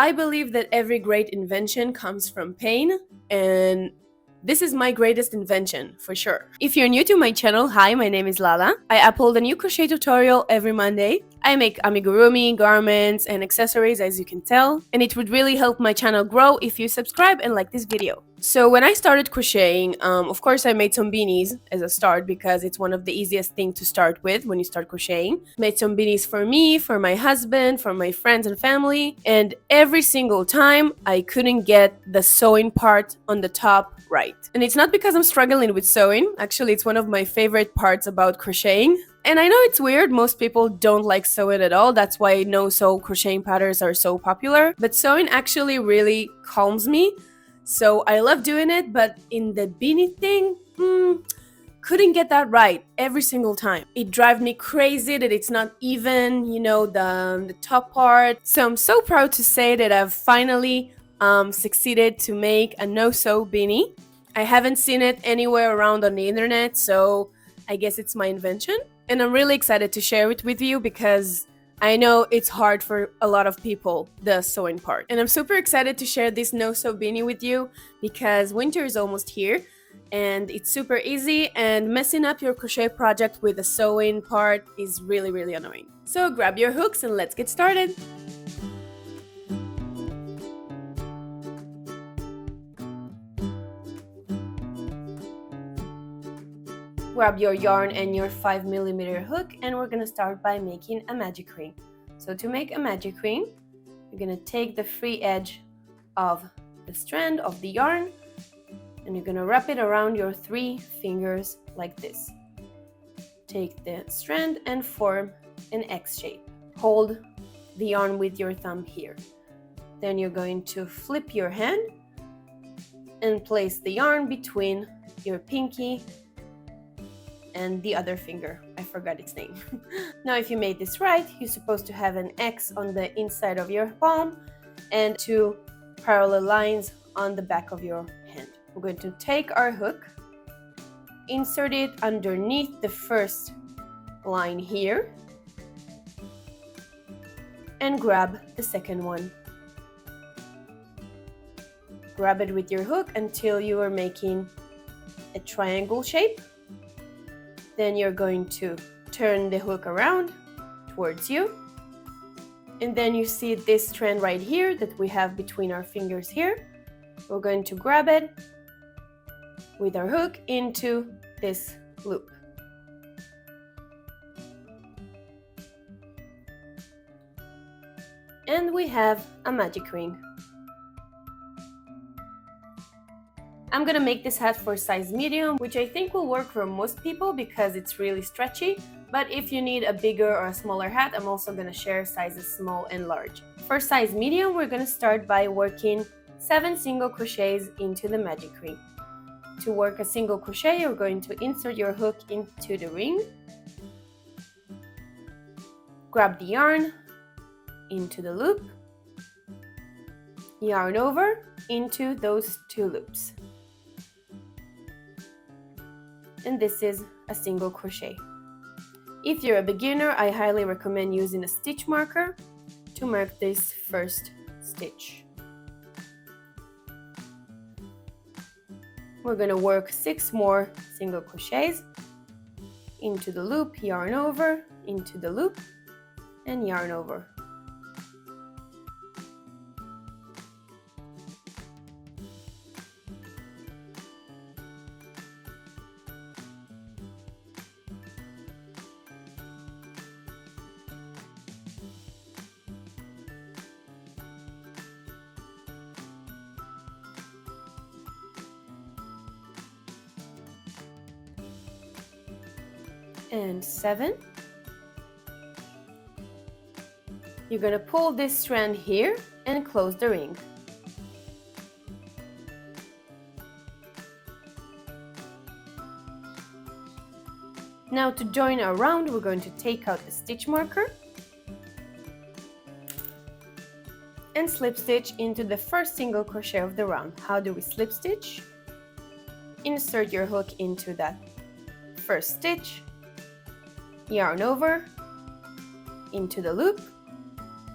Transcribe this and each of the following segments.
I believe that every great invention comes from pain, and this is my greatest invention, for sure. If you're new to my channel, hi, my name is Lala. I upload a new crochet tutorial every Monday. I make amigurumi, garments, and accessories, as you can tell, and it would really help my channel grow if you subscribe and like this video. So when I started crocheting, of course I made some beanies as a start because it's one of the easiest things to start with when you start crocheting. Made some beanies for me, for my husband, for my friends and family, and every single time I couldn't get the sewing part on the top right. And it's not because I'm struggling with sewing, actually it's one of my favorite parts about crocheting. And I know it's weird, most people don't like sewing at all, that's why no-sew crocheting patterns are so popular, but sewing actually really calms me. So I love doing it, but in the beanie thing, couldn't get that right every single time. It drives me crazy that it's not even, the top part. So I'm so proud to say that I've finally succeeded to make a no-sew beanie. I haven't seen it anywhere around on the internet, so I guess it's my invention. And I'm really excited to share it with you because I know it's hard for a lot of people, the sewing part. And I'm super excited to share this no-sew beanie with you because winter is almost here and it's super easy, and messing up your crochet project with the sewing part is really, really annoying. So grab your hooks and let's get started. Grab your yarn and your 5mm hook, and we're gonna start by making a magic ring. So to make a magic ring, you're gonna take the free edge of the strand of the yarn and you're gonna wrap it around your 3 fingers like this. Take the strand and form an X shape. Hold the yarn with your thumb here. Then you're going to flip your hand and place the yarn between your pinky and the other finger. I forgot its name. Now if you made this right, you're supposed to have an X on the inside of your palm and 2 parallel lines on the back of your hand. We're going to take our hook, insert it underneath the first line here, and grab the second one. Grab it with your hook until you are making a triangle shape. Then you're going to turn the hook around towards you. And then you see this strand right here that we have between our fingers here. We're going to grab it with our hook into this loop. And we have a magic ring. I'm gonna make this hat for size medium, which I think will work for most people because it's really stretchy. But if you need a bigger or a smaller hat, I'm also gonna share sizes small and large. For size medium, we're gonna start by working 7 single crochets into the magic ring. To work a single crochet, you're going to insert your hook into the ring, grab the yarn into the loop, yarn over into those 2 loops. And this is a single crochet. If you're a beginner, I highly recommend using a stitch marker to mark this first stitch. We're going to work 6 more single crochets into the loop, yarn over, into the loop, and yarn over. And 7. You're going to pull this strand here and close the ring. Now to join our round, we're going to take out the stitch marker and slip stitch into the first single crochet of the round. How do we slip stitch? Insert your hook into that first stitch, yarn over, into the loop,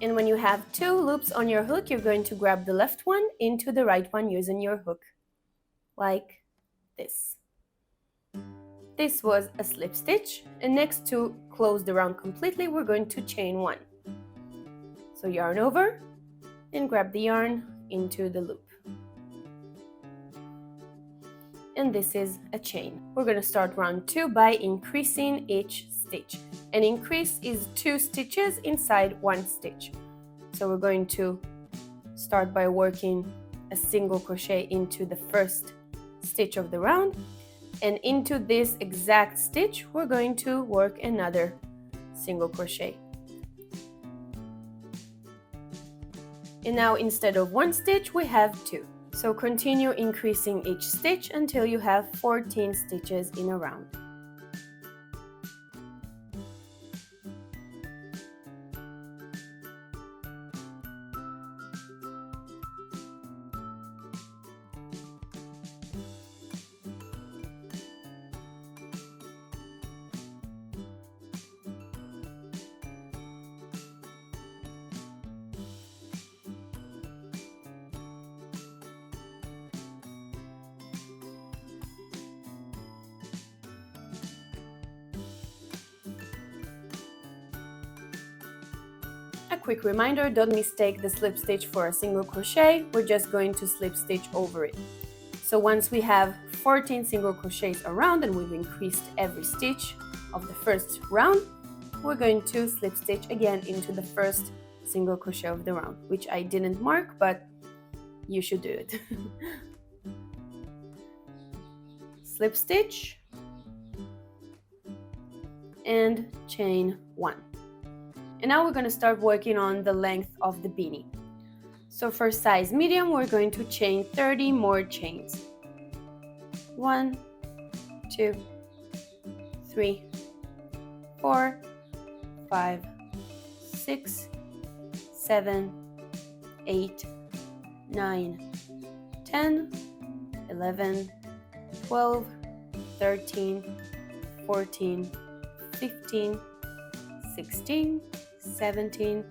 And when you have 2 loops on your hook, you're going to grab the left one into the right one using your hook, like this. This was a slip stitch, and next to close the round completely, we're going to chain 1. So yarn over and grab the yarn into the loop. And this is a chain. We're going to start round 2 by increasing each stitch. An increase is 2 stitches inside 1 stitch. So we're going to start by working a single crochet into the first stitch of the round, and into this exact stitch we're going to work another single crochet. And now instead of 1 stitch we have 2. So continue increasing each stitch until you have 14 stitches in a round. A quick reminder, don't mistake the slip stitch for a single crochet, we're just going to slip stitch over it. So once we have 14 single crochets around and we've increased every stitch of the first round, we're going to slip stitch again into the first single crochet of the round, which I didn't mark, but you should do it. Slip stitch and chain 1. And now we're going to start working on the length of the beanie. So for size medium, we're going to chain 30 more chains. 1, 2, 3, 4, 5, 6, 7, 8, 9, 10, 11, 12, 13, 14, 15, 16, 17,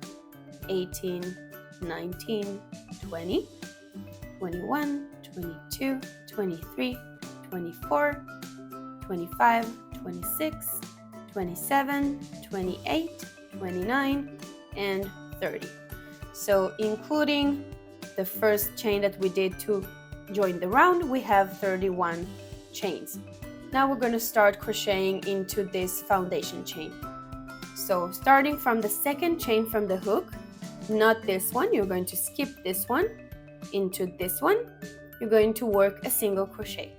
18, 19, 20, 21, 22, 23, 24, 25, 26, 27, 28, 29, and 30. So including the first chain that we did to join the round, we have 31 chains. Now we're going to start crocheting into this foundation chain. So starting from the second chain from the hook, not this one, you're going to skip this one into this one, you're going to work a single crochet.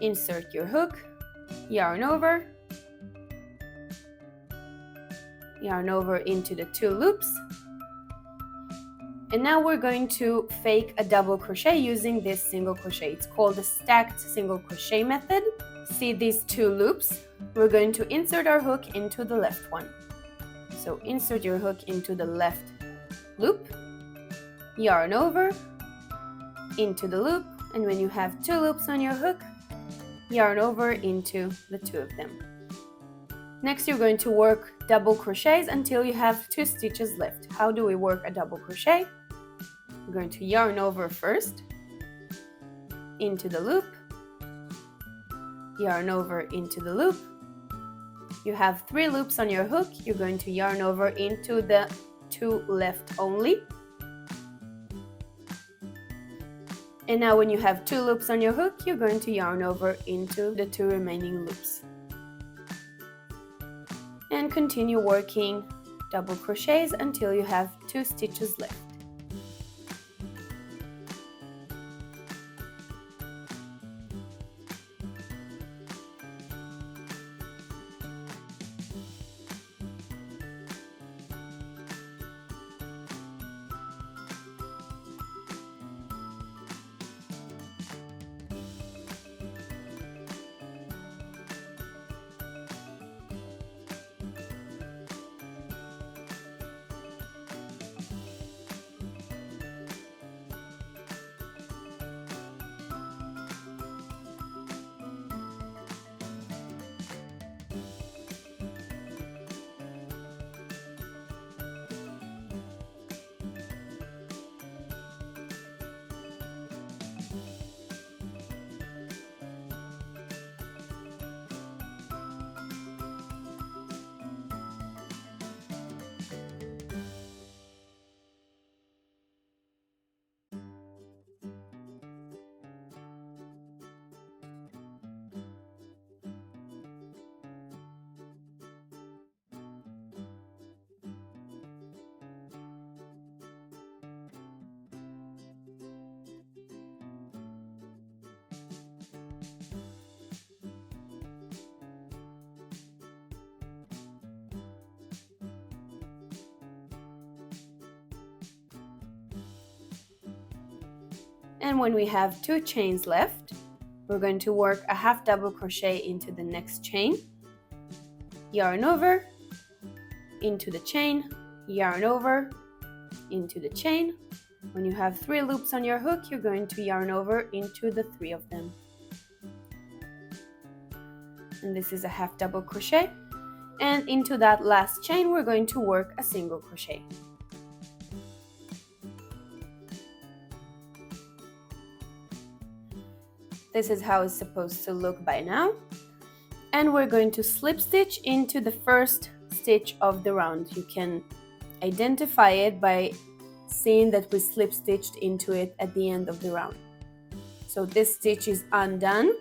Insert your hook, yarn over into the 2 loops, and now we're going to fake a double crochet using this single crochet. It's called the stacked single crochet method. See these 2 loops? We're going to insert our hook into the left one. So insert your hook into the left loop, yarn over into the loop, and when you have 2 loops on your hook, yarn over into the 2 of them. Next you're going to work double crochets until you have 2 stitches left. How do we work a double crochet? We're going to yarn over first into the loop, yarn over into the loop. You have 3 loops on your hook, you're going to yarn over into the 2 left only. And now when you have 2 loops on your hook, you're going to yarn over into the 2 remaining loops. And continue working double crochets until you have 2 stitches left. And when we have 2 chains left, we're going to work a half double crochet into the next chain, yarn over, into the chain, yarn over, into the chain. When you have 3 loops on your hook, you're going to yarn over into the 3 of them. And this is a half double crochet. And into that last chain, we're going to work a single crochet. This is how it's supposed to look by now. And we're going to slip stitch into the first stitch of the round. You can identify it by seeing that we slip stitched into it at the end of the round. So this stitch is undone.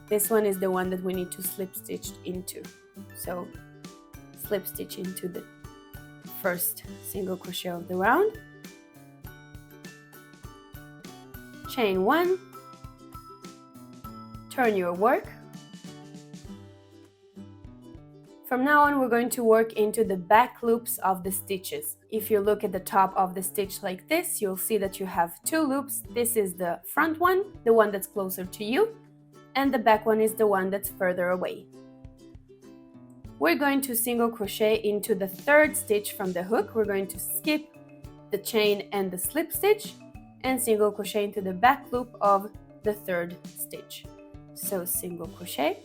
This one is the one that we need to slip stitch into. So slip stitch into the first single crochet of the round, chain 1, turn your work. From now on, we're going to work into the back loops of the stitches. If you look at the top of the stitch like this, you'll see that you have 2 loops. This is the front one, the one that's closer to you, and the back one is the one that's further away. We're going to single crochet into the 3rd stitch from the hook. We're going to skip the chain and the slip stitch and single crochet into the back loop of the 3rd stitch. So single crochet,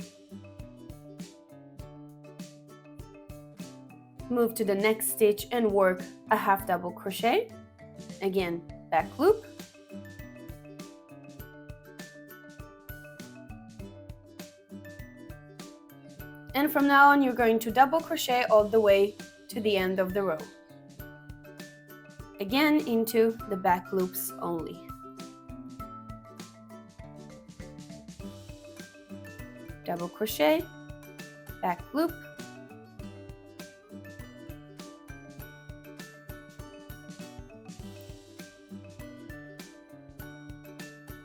move to the next stitch and work a half double crochet, again back loop, and from now on you're going to double crochet all the way to the end of the row, again into the back loops only. Double crochet, back loop,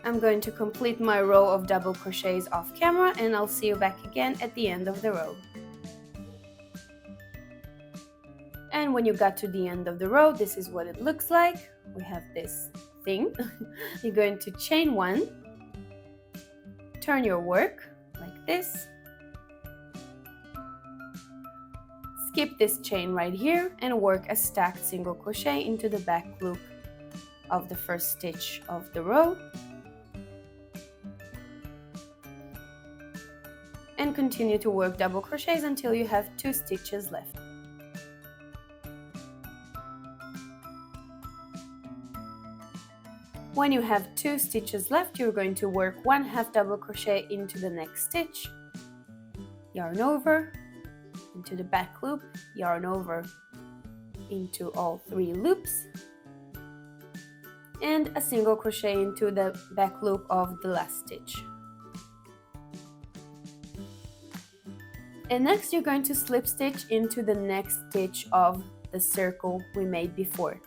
I'm going to complete my row of double crochets off camera and I'll see you back again at the end of the row. And when you got to the end of the row, this is what it looks like. We have this thing. You're going to chain 1, turn your work like this, skip this chain right here and work a stacked single crochet into the back loop of the first stitch of the row, and continue to work double crochets until you have 2 stitches left. When you have 2 stitches left, you're going to work 1 half double crochet into the next stitch, yarn over, into the back loop, yarn over into all 3 loops, and a single crochet into the back loop of the last stitch. And next you're going to slip stitch into the next stitch of the circle we made before.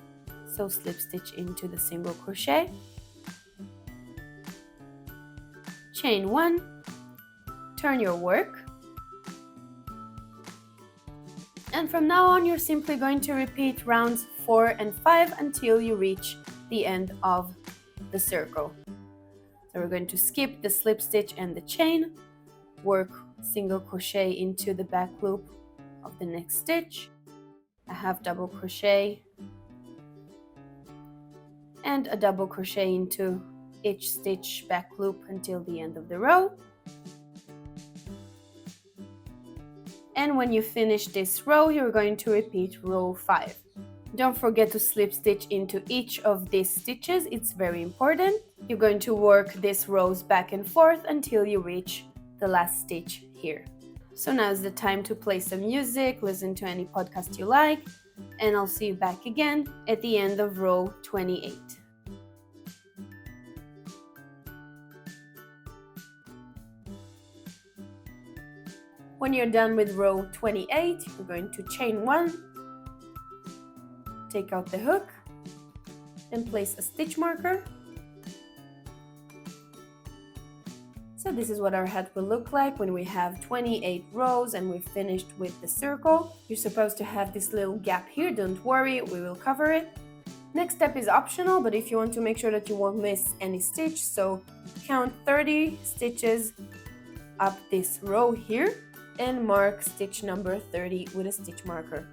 So slip stitch into the single crochet, chain 1, turn your work, and from now on you're simply going to repeat rounds 4 and 5 until you reach the end of the circle. So we're going to skip the slip stitch and the chain, work single crochet into the back loop of the next stitch, a half double crochet, and a double crochet into each stitch back loop until the end of the row. And when you finish this row, you're going to repeat row 5. Don't forget to slip stitch into each of these stitches, it's very important. You're going to work these rows back and forth until you reach the last stitch here. So now is the time to play some music, listen to any podcast you like, and I'll see you back again at the end of row 28. When you're done with row 28, you're going to chain 1, take out the hook, and place a stitch marker. So this is what our hat will look like when we have 28 rows and we've finished with the circle. You're supposed to have this little gap here, don't worry, we will cover it. Next step is optional, but if you want to make sure that you won't miss any stitch, so count 30 stitches up this row here and mark stitch number 30 with a stitch marker.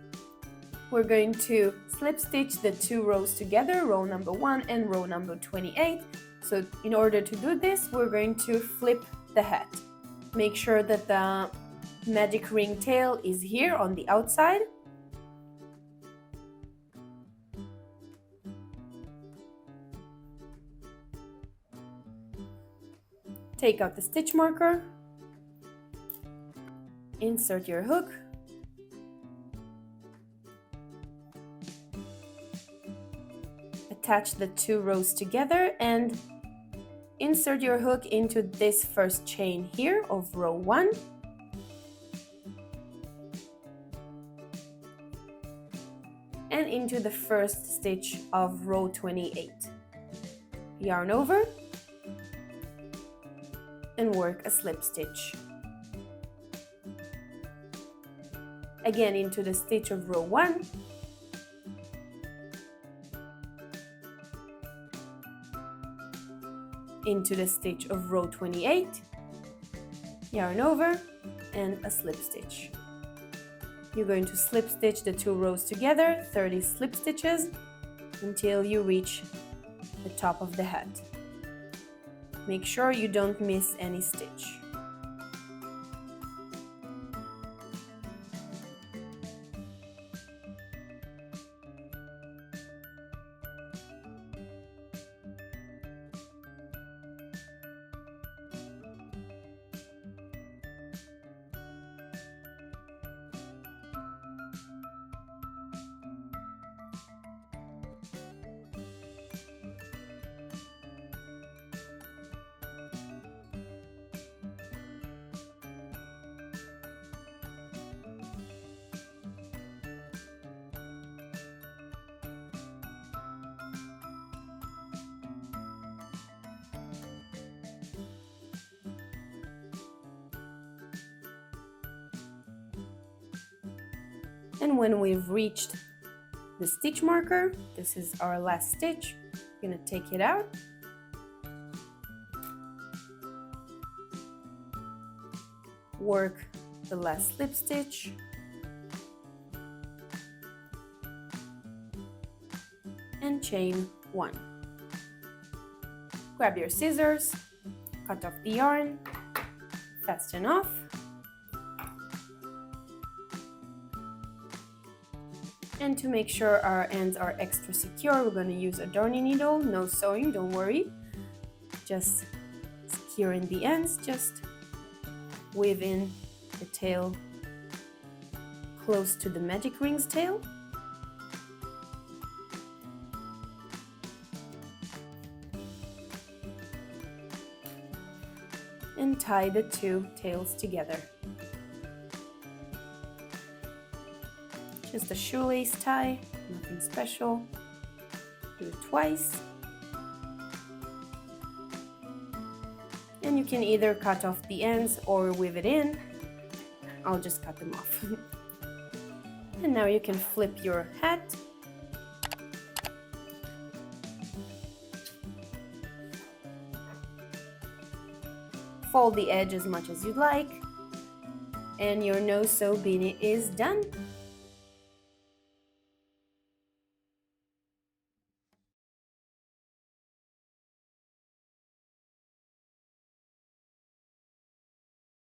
We're going to slip stitch the 2 rows together, row number 1 and row number 28. So in order to do this, we're going to flip the hat. Make sure that the magic ring tail is here on the outside. Take out the stitch marker, insert your hook, attach the 2 rows together and insert your hook into this first chain here of row 1. And into the first stitch of row 28. Yarn over and work a slip stitch. Again into the stitch of row 1. Into the stitch of row 28, yarn over and a slip stitch. You're going to slip stitch the 2 rows together, 30 slip stitches until you reach the top of the hat. Make sure you don't miss any stitch. And when we've reached the stitch marker, this is our last stitch, I'm going to take it out. Work the last slip stitch. And chain 1. Grab your scissors, cut off the yarn, fasten off. And to make sure our ends are extra secure, we're going to use a darning needle. No sewing, don't worry. Just securing the ends, just weave in the tail close to the magic ring's tail. And tie the 2 tails together. Just a shoelace tie, nothing special. Do it twice. And you can either cut off the ends or weave it in. I'll just cut them off. And now you can flip your hat. Fold the edge as much as you'd like. And your no-sew beanie is done.